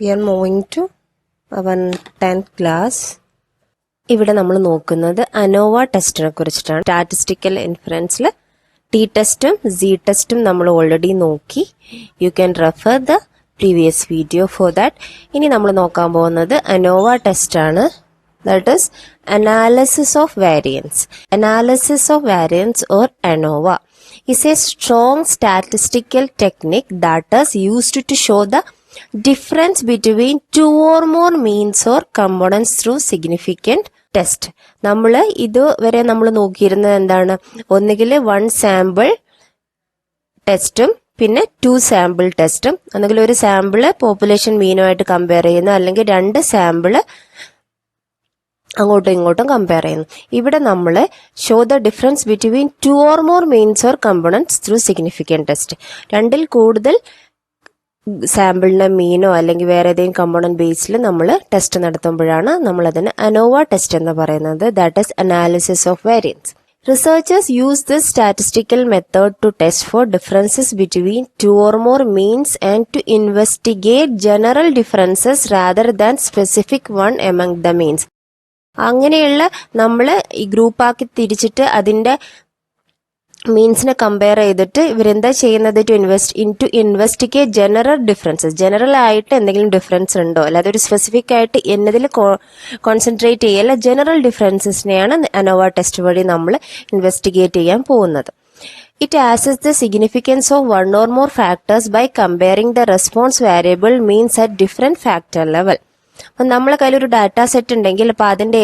We are moving to our 10th class. ഇവിടെ നമ്മൾ നോക്കുന്നത് അനോവ ടെസ്റ്റിനെ കുറിച്ചിട്ടാണ്. സ്റ്റാറ്റിസ്റ്റിക്കൽ ഇൻഫറൻസിൽ ടി ടെസ്റ്റും സി ടെസ്റ്റും നമ്മൾ ഓൾറെഡി നോക്കി. You can refer the previous video for that. ഇനി നമ്മൾ നോക്കാൻ പോകുന്നത് അനോവ ടെസ്റ്റ് ആണ്. That is analysis of variance. Analysis of variance or ANOVA is a strong statistical technique that is used to show the difference between two or more means or components through significant test. നമ്മൾ ഇതുവരെ നമ്മൾ നോക്കിയിരുന്നത് എന്താണ്? ഒന്നുകിൽ 1 sample ടെസ്റ്റും പിന്നെ 2 sample ടെസ്റ്റും, ഒന്നുകിൽ ഒരു സാമ്പിള് പോപ്പുലേഷൻ മീനുമായിട്ട് കമ്പയർ ചെയ്യുന്നു, അല്ലെങ്കിൽ 2 സാമ്പിള് അങ്ങോട്ടും ഇങ്ങോട്ടും കമ്പയർ ചെയ്യുന്നു. ഇവിടെ നമ്മൾ show the difference between 2 or more means or components through significant test. 2ൽ കൂടുതൽ സാമ്പിളിന്റെ മീനോ അല്ലെങ്കിൽ വേറെ ഏതെങ്കിലും കമ്പോണന്റ് ബേസിൽ നമ്മൾ ടെസ്റ്റ് നടത്തുമ്പോഴാണ് നമ്മൾ അതിന് അനോവ ടെസ്റ്റ് എന്ന് പറയുന്നത്. That is analysis of variance. Researchers use this statistical method to test for differences between 2 or more means and to investigate general differences rather than specific one among the means. അങ്ങനെയുള്ള നമ്മൾ ഈ ഗ്രൂപ്പാക്കി തിരിച്ചിട്ട് അതിന്റെ മീൻസിനെ compare ചെയ്തിട്ട് ഇവരെന്താ ചെയ്യുന്നത്? To investigate general differences. General ആയിട്ട് എന്തെങ്കിലും ഡിഫറൻസ് ഉണ്ടോ, അല്ലാതെ ഒരു സ്പെസിഫിക് ആയിട്ട് എന്നതിൽ കോൺസെൻട്രേറ്റ് ചെയ്യല്ല, ജനറൽ ഡിഫറൻസസിനെയാണ് അനോവ ടെസ്റ്റ് വഴി നമ്മൾ ഇൻവെസ്റ്റിഗേറ്റ് ചെയ്യാൻ പോകുന്നത്. It assesses the significance of one or more factors by comparing the response variable means at different factor level. അപ്പം നമ്മളെ കയ്യിൽ ഒരു ഡാറ്റ സെറ്റ് ഉണ്ടെങ്കിൽ അപ്പം അതിന്റെ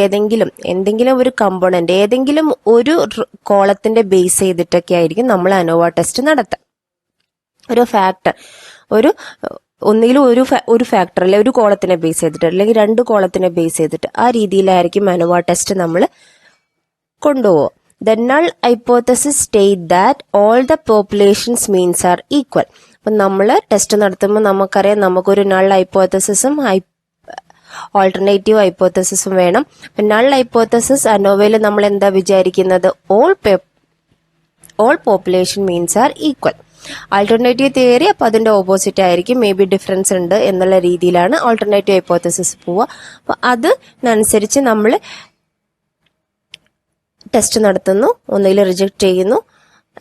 എന്തെങ്കിലും ഒരു കമ്പോണന്റ് ഏതെങ്കിലും ഒരു കോളത്തിന്റെ ബേസ് ചെയ്തിട്ടൊക്കെ ആയിരിക്കും നമ്മൾ അനോവ ടെസ്റ്റ് നടത്തുക. ഒരു ഫാക്ടർ ഒന്നുകിലും ഒരു ഫാക്ടർ അല്ലെ ഒരു കോളത്തിനെ ബേസ് ചെയ്തിട്ട്, അല്ലെങ്കിൽ 2 കോളത്തിനെ ബേസ് ചെയ്തിട്ട്, ആ രീതിയിലായിരിക്കും അനോവ ടെസ്റ്റ് നമ്മൾ കൊണ്ടുപോകുക. The null hypothesis state that all the populations means are equal. അപ്പം നമ്മൾ ടെസ്റ്റ് നടത്തുമ്പോൾ നമുക്കറിയാം നമുക്കൊരു നൾ ഹൈപ്പോത്തസിസും ഓൾട്ടർനേറ്റീവ് ഹൈപ്പോത്തസിസും വേണം. നൾ ഹൈപ്പോത്തസിസ് അനോവയിൽ നമ്മൾ എന്താ വിചാരിക്കുന്നത്? All population means are equal. Alternative theory അപ്പം അതിന്റെ ഓപ്പോസിറ്റ് ആയിരിക്കും, മേ ബി ഡിഫറൻസ് ഉണ്ട് എന്നുള്ള രീതിയിലാണ് ഓൾട്ടർനേറ്റീവ് ഹൈപ്പോത്തസിസ് പോവുക. അപ്പം അതിനനുസരിച്ച് നമ്മൾ ടെസ്റ്റ് നടത്തുന്നു, ഒന്നുകിൽ റിജക്ട് ചെയ്യുന്നു,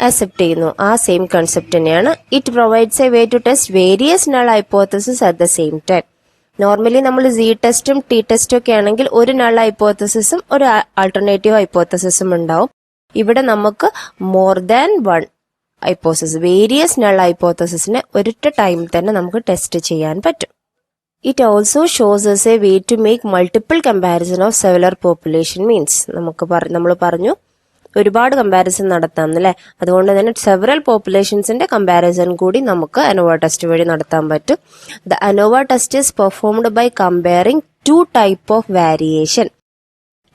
അക്സെപ്റ്റ് ചെയ്യുന്നു. ആ സെയിം കൺസെപ്റ്റ് തന്നെയാണ്. It provides a way to test various null hypothesis at the same time. Normally നമ്മൾ സി ടെസ്റ്റും ടി ടെസ്റ്റും ഒക്കെ ആണെങ്കിൽ ഒരു നൾ ഹൈപ്പോത്തസിസും ഒരു ആൾട്ടർനേറ്റീവ് ഹൈപ്പോത്തസിസും ഉണ്ടാവും. ഇവിടെ നമുക്ക് more than 1 hypothesis, various null ഹൈപ്പോത്തസിസിനെ ഒരൊറ്റ ടൈം തന്നെ നമുക്ക് ടെസ്റ്റ് ചെയ്യാൻ പറ്റും. It also shows us a way to make multiple comparison of several population means. നമ്മൾ പറഞ്ഞു ഒരുപാട് കമ്പാരിസൺ നടത്താം അല്ലേ. അതുകൊണ്ട് തന്നെ സെവറൽ പോപ്പുലേഷൻസിന്റെ കമ്പാരിസൺ കൂടി നമുക്ക് അനോവ ടെസ്റ്റ് വഴി നടത്താൻ പറ്റും. The ANOVA test is performed by comparing 2 type of variation.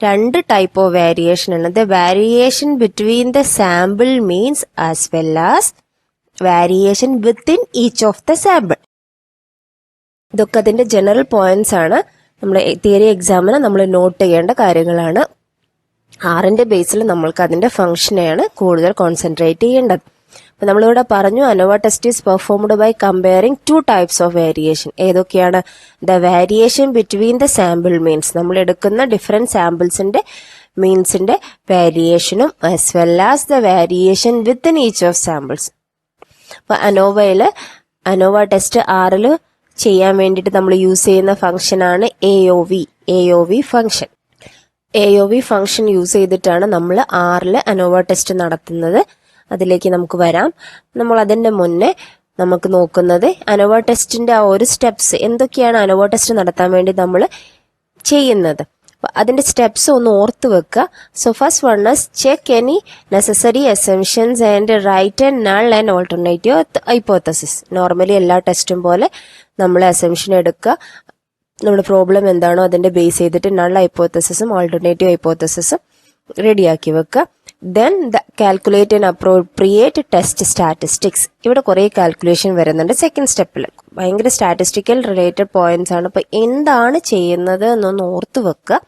2 type of variation ആണ്. The variation between the sample means as well as variation within each of the sample. ഇതൊക്കെ അതിന്റെ general points ആണ്. നമ്മൾ theory എക്സാമിന് നമ്മൾ not ചെയ്യേണ്ട കാര്യങ്ങളാണ്. ആറിന്റെ ബേസിൽ നമ്മൾക്ക് അതിന്റെ ഫംഗ്ഷനെയാണ് കൂടുതൽ കോൺസെൻട്രേറ്റ് ചെയ്യേണ്ടത്. അപ്പൊ നമ്മളിവിടെ പറഞ്ഞു ANOVA test is performed by comparing 2 types of variation. ഏതൊക്കെയാണ്? The variation between the sample means, നമ്മൾ എടുക്കുന്ന ഡിഫറെന്റ് സാമ്പിൾസിന്റെ മീൻസിന്റെ വേരിയേഷനും as well as the variation within each of samples. അപ്പൊ അനോവ ടെസ്റ്റ് 6 ചെയ്യാൻ വേണ്ടിയിട്ട് നമ്മൾ യൂസ് ചെയ്യുന്ന ഫംഗ്ഷനാണ് AOV function. AOV function use ചെയ്തിട്ടാണ് നമ്മൾ 6 അനോവ ടെസ്റ്റ് നടത്തുന്നത്. അതിലേക്ക് നമുക്ക് വരാം. നമ്മൾ അതിന്റെ മുന്നേ നമുക്ക് നോക്കുന്നത് അനോവ ടെസ്റ്റിന്റെ ആ ഒരു സ്റ്റെപ്സ് എന്തൊക്കെയാണ് അനോവ ടെസ്റ്റ് നടത്താൻ വേണ്ടി നമ്മൾ ചെയ്യുന്നത്. അതിന്റെ സ്റ്റെപ്സ് ഒന്ന് ഓർത്ത് വെക്കുക. So first one is check any necessary assumptions and write and null and alternative hypothesis. Normally എല്ലാ ടെസ്റ്റും പോലെ നമ്മൾ അസംഷൻ എടുക്കുക. നമ്മുടെ പ്രോബ്ലം എന്താണോ അതിന്റെ ബേസ് ചെയ്തിട്ട് നൾ ഹൈപ്പോത്തസിസും ഓൾട്ടർനേറ്റീവ് ഹൈപ്പോത്തസിസും റെഡിയാക്കി വെക്കുക. Then calculate and appropriate test statistics. ഇവിടെ കുറെ കാൽക്കുലേഷൻ വരുന്നുണ്ട് സെക്കൻഡ് സ്റ്റെപ്പിൽ. ഭയങ്കര സ്റ്റാറ്റിസ്റ്റിക്കൽ റിലേറ്റഡ് പോയിന്റ്സ് ആണ്. അപ്പൊ എന്താണ് ചെയ്യുന്നത് എന്നൊന്ന് ഓർത്ത് വെക്കുക.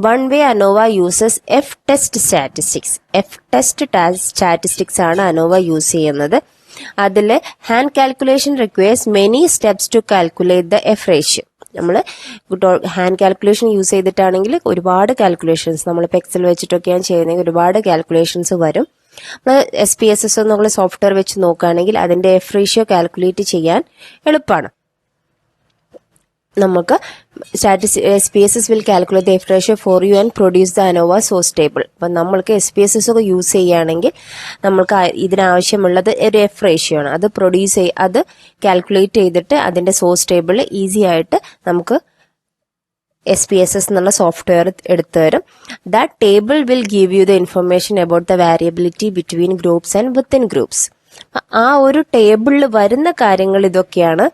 One way ANOVA uses F test statistics. F test statistics ആണ് അനോവ യൂസ് ചെയ്യുന്നത്. അതിൽ hand calculation requires many steps to calculate the F ratio. നമ്മൾ ഹാൻഡ് കാൽക്കുലേഷൻ യൂസ് ചെയ്തിട്ടാണെങ്കിൽ ഒരുപാട് കാൽക്കുലേഷൻസ് നമ്മളിപ്പോൾ എക്സൽ വെച്ചിട്ടൊക്കെയാണ് ചെയ്യുന്നതെങ്കിൽ ഒരുപാട് കാൽക്കുലേഷൻസ് വരും. നമ്മൾ SPSS എന്നുള്ള സോഫ്റ്റ്വെയർ വെച്ച് നോക്കുകയാണെങ്കിൽ അതിൻ്റെ എഫ് റേഷ്യോ കാൽക്കുലേറ്റ് ചെയ്യാൻ എളുപ്പമാണ്. നമുക്ക് SPSS will calculate the F ratio for you and produce the ANOVA source table. അപ്പം നമ്മൾക്ക് SPSS ഒക്കെ യൂസ് ചെയ്യുകയാണെങ്കിൽ നമ്മൾക്ക് ഇതിനാവശ്യമുള്ളത് ഒരു എഫ് റേഷ്യോ ആണ്. അത് കാൽക്കുലേറ്റ് ചെയ്തിട്ട് അതിൻ്റെ സോഴ്സ് ടേബിൾ ഈസി ആയിട്ട് നമുക്ക് SPSS എന്നുള്ള സോഫ്റ്റ്വെയർ എടുത്തു തരും. That table will give you the information about the variability between groups and within groups. ആ ഒരു ടേബിളിൽ വരുന്ന കാര്യങ്ങൾ ഇതൊക്കെയാണ്.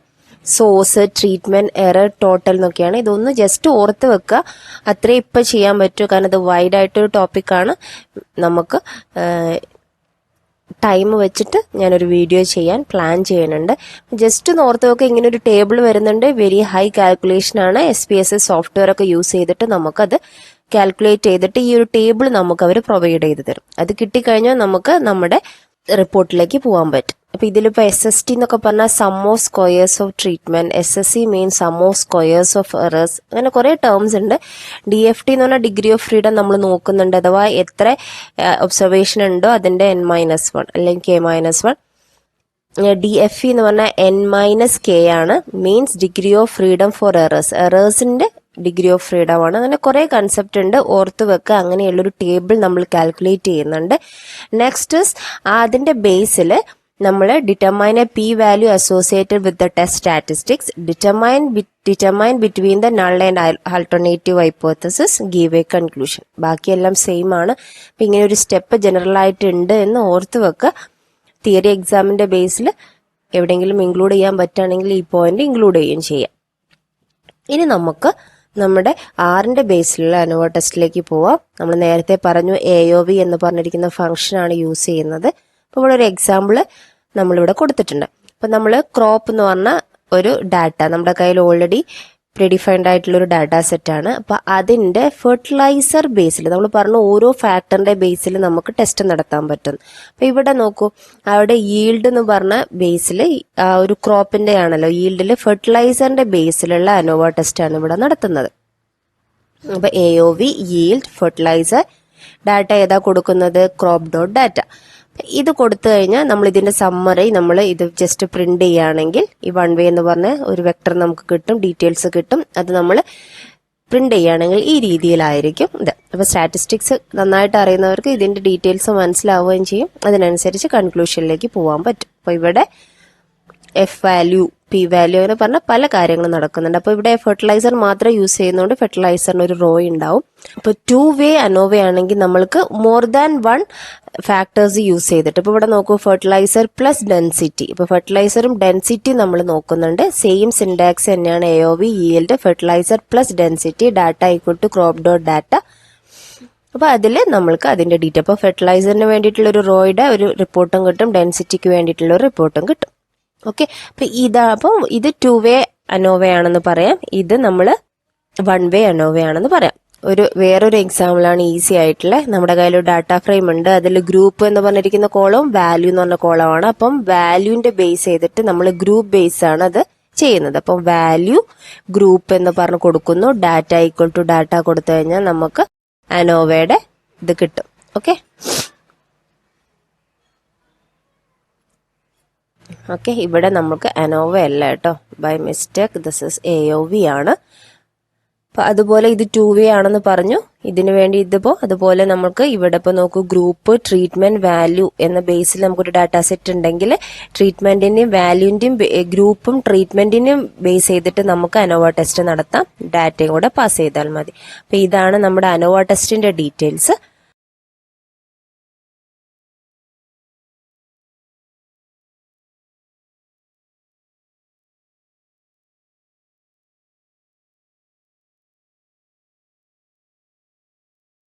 സോഴ്സ്, ട്രീറ്റ്മെന്റ്, എറർ, ടോട്ടൽ എന്നൊക്കെയാണ്. ഇതൊന്ന് ജസ്റ്റ് ഓർത്ത് വെക്കുക. അത്രേ ഇപ്പം ചെയ്യാൻ പറ്റൂ, കാരണം ഇത് വൈഡ് ആയിട്ടൊരു ടോപ്പിക്കാണ്. നമുക്ക് ടൈം വെച്ചിട്ട് ഞാനൊരു വീഡിയോ ചെയ്യാൻ പ്ലാൻ ചെയ്യുന്നുണ്ട്. ജസ്റ്റ് ഒന്ന് ഓർത്ത് വെക്കുക, ഇങ്ങനെ ഒരു ടേബിൾ വരുന്നുണ്ട്. വെരി ഹൈ കാൽക്കുലേഷൻ ആണ്. SPSS സോഫ്റ്റ്വെയർ ഒക്കെ യൂസ് ചെയ്തിട്ട് നമുക്കത് കാൽക്കുലേറ്റ് ചെയ്തിട്ട് ഈ ഒരു ടേബിൾ നമുക്ക് അവർ പ്രൊവൈഡ് ചെയ്ത് തരും. അത് കിട്ടിക്കഴിഞ്ഞാൽ നമുക്ക് നമ്മുടെ റിപ്പോർട്ടിലേക്ക് പോകാൻ പറ്റും. അപ്പോൾ ഇതിലിപ്പോൾ SST എന്നൊക്കെ പറഞ്ഞാൽ sum of squares of treatment, SSE means sum of squares of errors, അങ്ങനെ കുറേ ടേംസ് ഉണ്ട്. DFT എന്ന് പറഞ്ഞാൽ ഡിഗ്രി ഓഫ് ഫ്രീഡം നമ്മൾ നോക്കുന്നുണ്ട്. അഥവാ എത്ര ഒബ്സർവേഷൻ ഉണ്ടോ അതിൻ്റെ N-1 അല്ലെങ്കിൽ K-1. DFE എന്ന് പറഞ്ഞാൽ N-K ആണ്, means degree of freedom for എറേഴ്സിന്റെ ഡിഗ്രി ഓഫ് ഫ്രീഡം ആണ്. അങ്ങനെ കുറെ കൺസെപ്റ്റ് ഉണ്ട്, ഓർത്ത് വെക്കുക. അങ്ങനെയുള്ളൊരു ടേബിൾ നമ്മൾ കാൽക്കുലേറ്റ് ചെയ്യുന്നുണ്ട്. നെക്സ്റ്റ് അതിന്റെ ബേസിൽ നമ്മൾ determine A P value associated with the test statistics, determine between the null and alternative hypothesis, give A conclusion. ബാക്കിയെല്ലാം സെയിം ആണ്. അപ്പം ഇങ്ങനെ ഒരു സ്റ്റെപ്പ് ജനറൽ ആയിട്ട് ഉണ്ട് എന്ന് ഓർത്ത് വെക്കുക. തിയറി എക്സാമിന്റെ ബേസിൽ എവിടെയെങ്കിലും ഇൻക്ലൂഡ് ചെയ്യാൻ പറ്റുകയാണെങ്കിൽ ഈ പോയിന്റ് ഇൻക്ലൂഡ് ചെയ്യുകയും ചെയ്യാം. ഇനി നമുക്ക് നമ്മുടെ ആറിന്റെ ബേസിലുള്ള അനോവ ടെസ്റ്റിലേക്ക് പോവാം. നമ്മൾ നേരത്തെ പറഞ്ഞു AOV എന്ന് പറഞ്ഞിരിക്കുന്ന ഫംഗ്ഷനാണ് യൂസ് ചെയ്യുന്നത്. അപ്പോൾ ഇവിടെ ഒരു എക്സാമ്പിൾ നമ്മളിവിടെ കൊടുത്തിട്ടുണ്ട്. അപ്പം നമ്മൾ ക്രോപ്പ് എന്ന് പറഞ്ഞ ഒരു ഡാറ്റ നമ്മുടെ കയ്യിൽ ഓൾറെഡി പ്രീഡിഫൈൻഡ് ആയിട്ടുള്ള ഒരു ഡാറ്റ സെറ്റാണ്. അപ്പം അതിൻ്റെ ഫെർട്ടിലൈസർ ബേസിൽ നമ്മൾ പറഞ്ഞു ഓരോ ഫാക്ടറിന്റെ ബേസിൽ നമുക്ക് ടെസ്റ്റ് നടത്താൻ പറ്റും. അപ്പം ഇവിടെ നോക്കൂ, അവിടെ ഈൽഡ് എന്ന് പറഞ്ഞ ബേസിൽ ആ ഒരു ക്രോപ്പിന്റെ ആണല്ലോ, ഈൽഡിൽ ഫെർട്ടിലൈസറിന്റെ ബേസിലുള്ള അനോവ ടെസ്റ്റാണ് ഇവിടെ നടത്തുന്നത്. അപ്പം AOV, ഈൽഡ്, ഫെർട്ടിലൈസർ, ഡാറ്റ ഏതാ കൊടുക്കുന്നത്? Crop dot data. ഇത് കൊടുത്തു കഴിഞ്ഞാൽ നമ്മൾ ഇതിന്റെ സമ്മറി നമ്മൾ ഇത് ജസ്റ്റ് പ്രിന്റ് ചെയ്യുകയാണെങ്കിൽ ഈ 1 വേ എന്ന് പറഞ്ഞ ഒരു വെക്ടർ നമുക്ക് കിട്ടും, ഡീറ്റെയിൽസ് കിട്ടും. അത് നമ്മൾ പ്രിന്റ് ചെയ്യുകയാണെങ്കിൽ ഈ രീതിയിലായിരിക്കും ഇത്. അപ്പൊ സ്റ്റാറ്റിസ്റ്റിക്സ് നന്നായിട്ട് അറിയുന്നവർക്ക് ഇതിന്റെ ഡീറ്റെയിൽസ് മനസ്സിലാവുകയും ചെയ്യും. അതിനനുസരിച്ച് കൺക്ലൂഷനിലേക്ക് പോകാൻ പറ്റും. അപ്പൊ ഇവിടെ F വാല്യൂ, P വാല്യൂ എന്ന് പറഞ്ഞ പല കാര്യങ്ങളും നടക്കുന്നുണ്ട്. അപ്പൊ ഇവിടെ ഫെർട്ടിലൈസർ മാത്രം യൂസ് ചെയ്യുന്നതുകൊണ്ട് ഫെർട്ടിലൈസറിന് ഒരു റോ ഉണ്ടാവും. അപ്പൊ 2 വേ അനോവ ആണെങ്കിൽ നമ്മൾക്ക് മോർ ദാൻ 1 ഫാക്ടേഴ്സ് യൂസ് ചെയ്തിട്ട്, ഇപ്പൊ ഇവിടെ നോക്കൂ, ഫെർട്ടിലൈസർ പ്ലസ് ഡെൻസിറ്റി. ഇപ്പൊ ഫെർട്ടിലൈസറും ഡെൻസിറ്റി നമ്മൾ നോക്കുന്നുണ്ട്. സെയിം സിൻടാക്സ് തന്നെയാണ് AOV, yield, fertiliser plus density, data equal to crop dot data. അപ്പൊ അതിൽ നമ്മൾക്ക് അതിന്റെ ഡീറ്റെയിൽ, അപ്പൊ ഫെർട്ടിലൈസറിന് വേണ്ടിയിട്ടുള്ള ഒരു റോയുടെ ഒരു റിപ്പോർട്ടും കിട്ടും, ഡെൻസിറ്റിക്ക് വേണ്ടിയിട്ടുള്ള ഒരു റിപ്പോർട്ടും കിട്ടും. ഓക്കെ, അപ്പം ഇത് 2 വേ അനോവയാണെന്ന് പറയാം, ഇത് നമ്മൾ 1 വേ അനോവയാണെന്ന് പറയാം. വേറൊരു എക്സാമ്പിൾ ആണ് ഈസി ആയിട്ടുള്ള. നമ്മുടെ കയ്യിൽ ഒരു ഡാറ്റ ഫ്രെയിം ഉണ്ട്, അതിൽ ഗ്രൂപ്പ് എന്ന് പറഞ്ഞിരിക്കുന്ന കോളവും വാല്യൂ എന്ന് പറഞ്ഞ കോളമാണ്. അപ്പം വാല്യൂവിന്റെ ബേസ് ചെയ്തിട്ട് നമ്മൾ ഗ്രൂപ്പ് ബേസ് ആണ് അത് ചെയ്യുന്നത്. അപ്പം വാല്യൂ ഗ്രൂപ്പ് എന്ന് പറഞ്ഞ് കൊടുക്കുന്നു, ഡാറ്റ ഈക്വൽ ടു ഡാറ്റ കൊടുത്തു കഴിഞ്ഞാൽ നമുക്ക് അനോവയുടെ ഇത് കിട്ടും. ഓക്കെ, ഇവിടെ നമുക്ക് അനോവ അല്ല കേട്ടോ, by mistake this is AOV ആണ്. അപ്പൊ അതുപോലെ ഇത് 2 വേ ആണെന്ന് പറഞ്ഞു. ഇതിനു വേണ്ടി ഇതിപ്പോ അതുപോലെ നമുക്ക് ഇവിടെ ഇപ്പൊ നോക്കൂ, ഗ്രൂപ്പ്, ട്രീറ്റ്മെന്റ്, വാല്യൂ എന്ന ബേസിൽ നമുക്കൊരു ഡാറ്റ സെറ്റ് ഉണ്ടെങ്കിൽ ട്രീറ്റ്മെന്റിന്റെയും വാല്യൂന്റെയും ഗ്രൂപ്പും ട്രീറ്റ്മെന്റിനെയും ബേസ് ചെയ്തിട്ട് നമുക്ക് അനോവ ടെസ്റ്റ് നടത്താം. ഡാറ്റയും കൂടെ പാസ് ചെയ്താൽ മതി. അപ്പൊ ഇതാണ് നമ്മുടെ അനോവ ടെസ്റ്റിന്റെ ഡീറ്റെയിൽസ്.